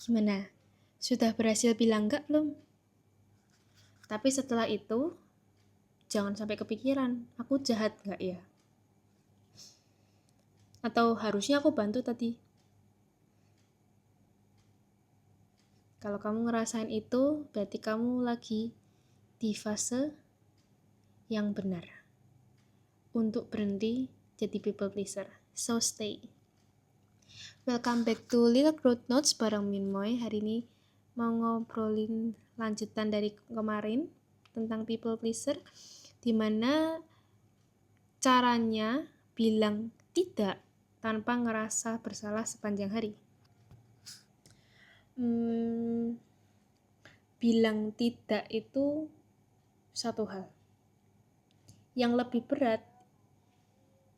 Gimana? Sudah berhasil bilang enggak belum? Tapi setelah itu, jangan sampai kepikiran, aku jahat enggak ya? Atau harusnya aku bantu tadi? Kalau kamu ngerasain itu, berarti kamu lagi di fase yang benar untuk berhenti jadi people pleaser. So stay. Welcome back to Little Growth Notes bareng Minmoy. Hari ini mau ngobrolin lanjutan dari kemarin tentang people pleaser, dimana caranya bilang tidak tanpa ngerasa bersalah sepanjang hari. Bilang tidak itu satu hal. Yang lebih berat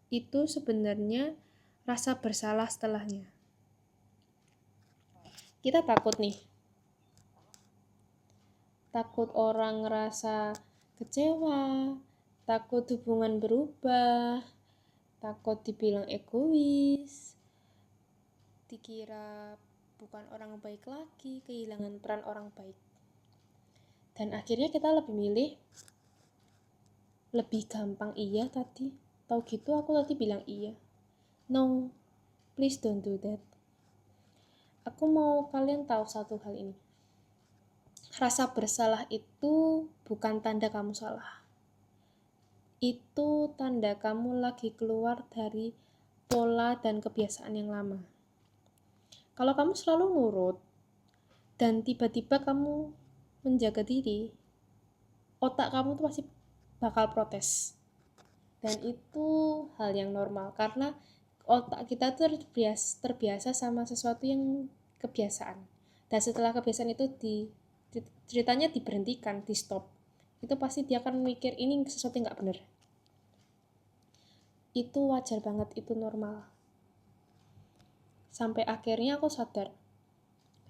itu sebenarnya rasa bersalah setelahnya. Kita takut nih. Takut orang ngerasa kecewa, takut hubungan berubah, takut dibilang egois, dikira bukan orang baik lagi, kehilangan peran orang baik. Dan akhirnya kita lebih milih lebih gampang iya tadi. Tahu gitu aku tadi bilang iya. No, please don't do that. Aku mau kalian tahu satu hal ini. Rasa bersalah itu bukan tanda kamu salah. Itu tanda kamu lagi keluar dari pola dan kebiasaan yang lama. Kalau kamu selalu nurut dan tiba-tiba kamu menjaga diri, otak kamu tuh pasti bakal protes. Dan itu hal yang normal karena otak kita tuh terbiasa sama sesuatu yang kebiasaan. Dan setelah kebiasaan itu ceritanya diberhentikan, di stop, itu pasti dia akan mikir ini sesuatu yang gak benar. Itu wajar banget, itu normal. Sampai akhirnya aku sadar,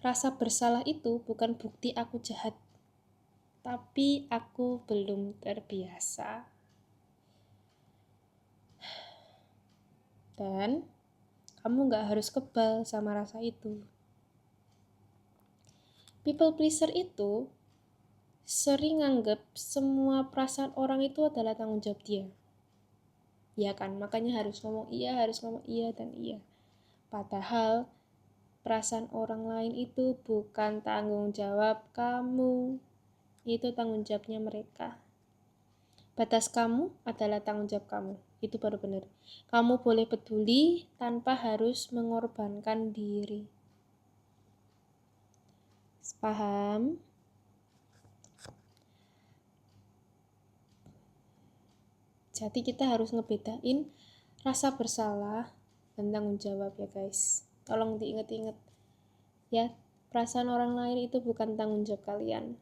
rasa bersalah itu bukan bukti aku jahat, tapi aku belum terbiasa. Dan kamu gak harus kebal sama rasa itu. People pleaser itu sering nganggep semua perasaan orang itu adalah tanggung jawab dia. Ya kan, makanya harus ngomong iya, dan iya. Padahal perasaan orang lain itu bukan tanggung jawab kamu. Itu tanggung jawabnya mereka. Batas kamu adalah tanggung jawab kamu. Itu baru benar. Kamu boleh peduli tanpa harus mengorbankan diri. Paham? Jadi kita harus ngebedain rasa bersalah dan tanggung jawab ya guys. Tolong diingat-ingat ya, perasaan orang lain itu bukan tanggung jawab kalian.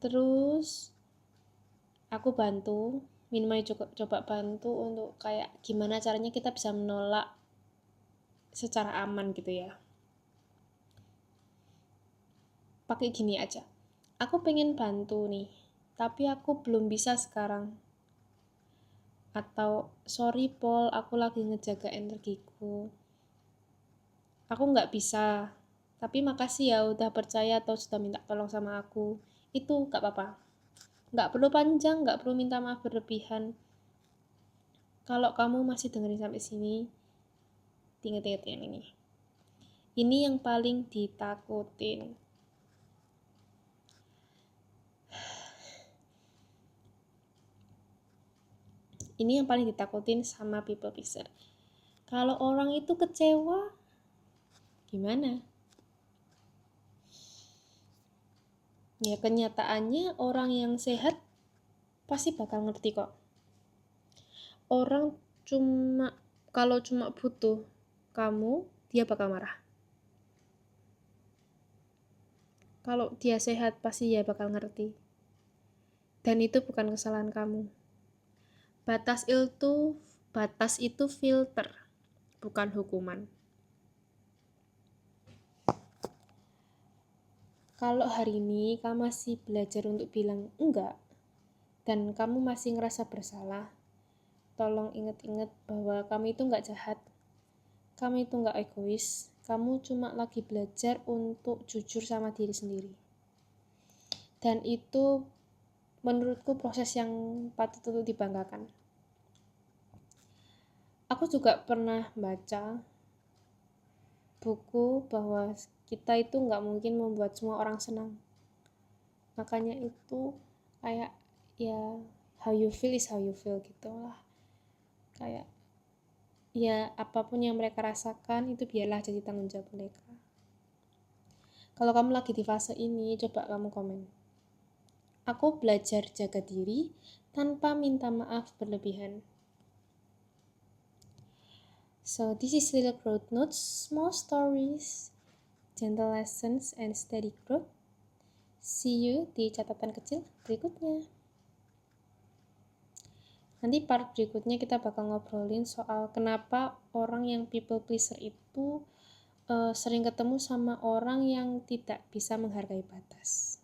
Terus aku bantu, Minmay coba bantu untuk kayak gimana caranya kita bisa menolak secara aman gitu ya. Pakai gini aja, aku pengen bantu nih, tapi aku belum bisa sekarang. Atau sorry Paul, aku lagi ngejaga energiku, aku gak bisa, tapi makasih ya udah percaya atau sudah minta tolong sama aku. Itu gak apa-apa, gak perlu panjang, gak perlu minta maaf berlebihan. Kalau kamu masih dengerin sampai sini, ingat-ingat yang ini. Ini yang paling ditakutin. Ini yang paling ditakutin sama people pleaser. Kalau orang itu kecewa, gimana? Ya kenyataannya orang yang sehat pasti bakal ngerti kok. Orang kalau cuma butuh kamu, dia bakal marah. Kalau dia sehat pasti dia bakal ngerti. Dan itu bukan kesalahan kamu. Batas itu filter, bukan hukuman. Kalau hari ini kamu masih belajar untuk bilang enggak, dan kamu masih ngerasa bersalah, tolong ingat-ingat bahwa kamu itu enggak jahat, kamu itu enggak egois, kamu cuma lagi belajar untuk jujur sama diri sendiri. Dan itu menurutku proses yang patut untuk dibanggakan. Aku juga pernah baca buku bahwa kita itu nggak mungkin membuat semua orang senang. Makanya itu kayak ya how you feel is how you feel gitu lah. Kayak ya apapun yang mereka rasakan itu biarlah jadi tanggung jawab mereka. Kalau kamu lagi di fase ini, coba kamu komen. Aku belajar jaga diri tanpa minta maaf berlebihan. So this is Little Growth Notes, small stories, gentle lessons, and steady growth. See you di catatan kecil berikutnya. Nanti part berikutnya kita bakal ngobrolin soal kenapa orang yang people pleaser itu sering ketemu sama orang yang tidak bisa menghargai batas.